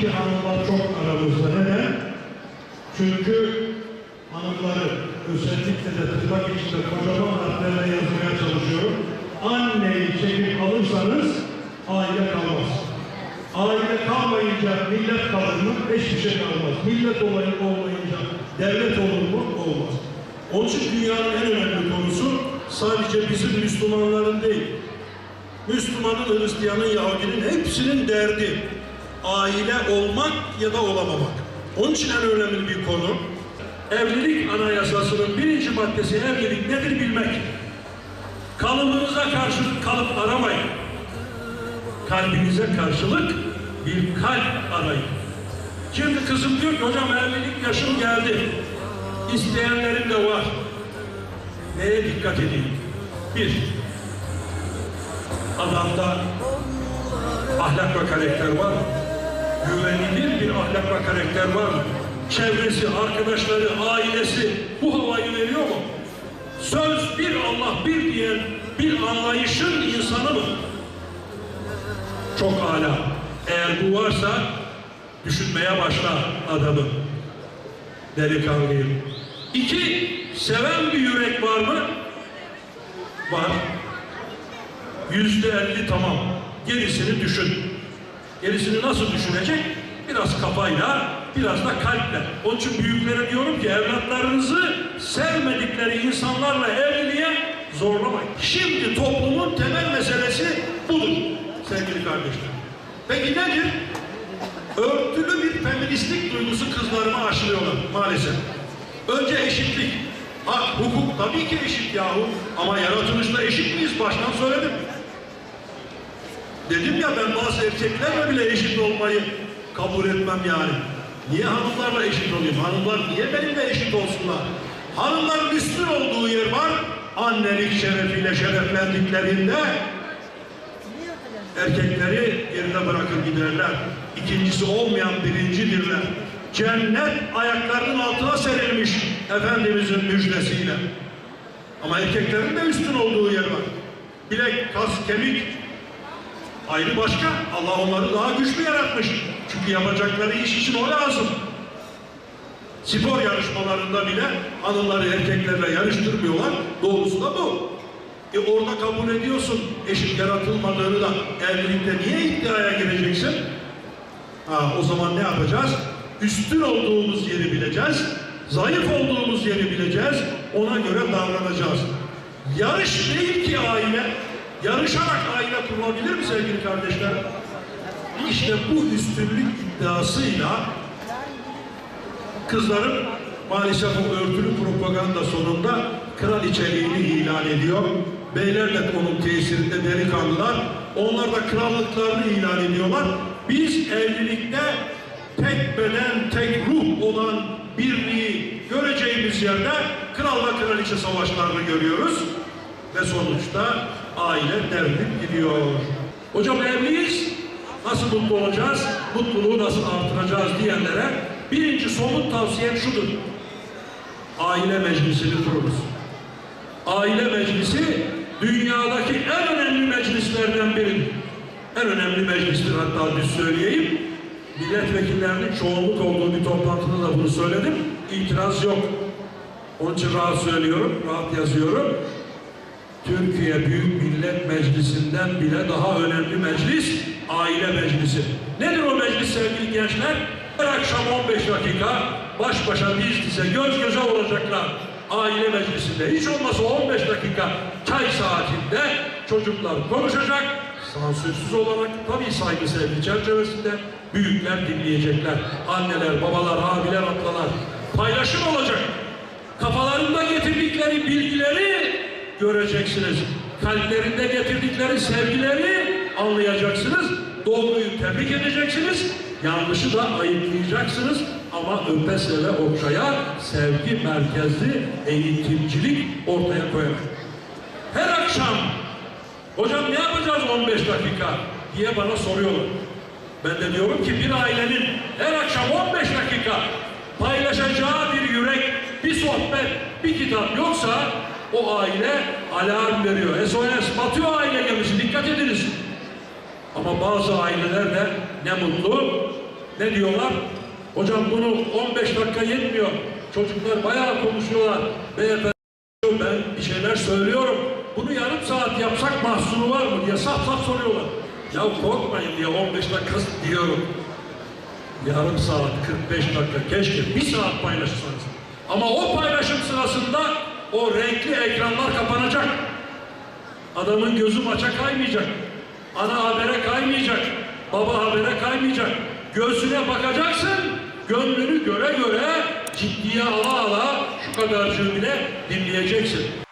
ki hanımlar çok aramızda. Neden? Çünkü hanımları özellikle de tırnak içinde kocaman harflerle yazmaya çalışıyorum. Anneyi çekip alırsanız aile kalmaz. Aile kalmayınca millet kalır mı? Hiçbir şey kalmaz. Millet olmayınca devlet olur mu? Olmaz. Onun için dünyanın en önemli konusu sadece bizim Müslümanların değil. Müslümanın, Hristiyanın, Yahudinin hepsinin derdi aile olmak ya da olamamak. Onun için en önemli bir konu evlilik anayasasının 1. maddesi evlilik nedir bilmek. Kalıbınıza karşılık kalıp aramayın. Kalbinize karşılık bir kalp arayın. Şimdi kızım diyor ki hocam evlilik yaşım geldi. İsteyenlerim de var. Neye dikkat edeyim? Bir, adamda ahlak ve karakter var mı? Güvenilir bir ahlak ve karakter var mı? Çevresi, arkadaşları, ailesi bu havayı veriyor mu? Söz bir Allah bir diyen bir anlayışın insanı mı? Çok âlâ. Eğer bu varsa düşünmeye başla adamı. Delikanlıyım. 2, seven bir yürek var mı? Var. %50 tamam. Gerisini düşün. Gerisini nasıl düşünecek? Biraz kafayla, biraz da kalple. Onun için büyüklere diyorum ki evlatlarınızı sevmedikleri insanlarla evliliğe zorlamayın. Şimdi toplumun temel meselesi budur sevgili kardeşler. Peki nedir? Örtülü bir feministlik duygusu kızlarıma aşılıyorlar maalesef. Önce eşitlik. Hak, hukuk tabii ki eşit yahu. Ama yaratılışta eşit miyiz? Baştan söyledim. Dedim ya ben bazı erkeklerle bile eşit olmayı kabul etmem yani. Niye hanımlarla eşit olayım? Hanımlar niye benimle eşit olsunlar? Hanımların üstün olduğu yer var. Annelik şerefiyle şereflendiklerinde erkekleri yerine bırakır giderler. İkincisi olmayan birincidirler. Cennet ayaklarının altına serilmiş Efendimizin müjdesiyle. Ama erkeklerin de üstün olduğu yer var. Bilek, kas, kemik ayrı başka. Allah onları daha güçlü yaratmış. Çünkü yapacakları iş için o lazım. Spor yarışmalarında bile hanımları erkeklerle yarıştırmıyorlar. Doğrusu da bu. Orada kabul ediyorsun eşit yaratılmadığını da evlilikte niye iddiaya gireceksin? O zaman ne yapacağız? Üstün olduğumuz yeri bileceğiz. Zayıf olduğumuz yeri bileceğiz. Ona göre davranacağız. Yarış değil ki aile. Yarışarak aile kurulabilir mi sevgili kardeşler? İşte bu üstünlük iddiasıyla kızların maalesef o örtülü propaganda sonunda kraliçeliğini ilan ediyor. Beyler de onun tesirinde delikanlılar. Onlar da krallıklarını ilan ediyorlar. Biz evlilikte tek beden, tek ruh olan birliği göreceğimiz yerde kral ve kraliçe savaşlarını görüyoruz. Ve sonuçta aile devrilip gidiyor. Hocam evliyiz, nasıl mutlu olacağız, mutluluğu nasıl artıracağız diyenlere birinci somut tavsiyem şudur. Aile meclisini kururuz. Aile meclisi dünyadaki en önemli meclislerden biri. En önemli meclistir hatta biz söyleyeyim. Milletvekillerinin çoğunluk olduğu bir toplantıda da bunu söyledim. İtiraz yok. Onun için rahat söylüyorum, rahat yazıyorum. Türkiye Büyük Millet Meclisi'nden bile daha önemli meclis aile meclisi. Nedir o meclis sevgili gençler? Her akşam 15 dakika baş başa diz dize göz göze olacaklar aile meclisinde. Hiç olmazsa 15 dakika çay saatinde çocuklar konuşacak. Sansürsüz olarak tabii saygı sevgi çerçevesinde büyükler dinleyecekler. Anneler, babalar, abiler, ablalar. Paylaşım olacak. Kafalarında getirdikleri bilgileri göreceksiniz. Kalplerinde getirdikleri sevgileri anlayacaksınız. Doğruyu tebrik edeceksiniz. Yanlışı da ayıplayacaksınız. Ama öpe seve okşaya sevgi merkezli eğitimcilik ortaya koyarak. Her akşam hocam ne yapacağız 15 dakika diye bana soruyorlar. Ben de diyorum ki bir ailenin her akşam 15 dakika paylaşacağı bir yürek, bir sohbet, bir kitap yoksa o aile alarm veriyor. SOS batıyor aile gemisi, dikkat ediniz. Ama bazı ailelerde ne mutlu Ne diyorlar? Hocam bunu 15 dakika yetmiyor. Çocuklar bayağı konuşuyorlar. Beyefendi ben bir şeyler söylüyorum. Bunu yarım saat yapsak mahsuru var mı diye saf saf soruyorlar. Ya korkmayın diye 15 dakika diyorum. Yarım saat, 45 dakika, keşke bir saat paylaşsanız. Ama o paylaşım sırasında o renkli ekranlar kapanacak. Adamın gözü maça kaymayacak. Ana habere kaymayacak. Baba habere kaymayacak. Göğsüne bakacaksın. Gönlünü göre göre ciddiye ala ala şu kadarcığı bile dinleyeceksin.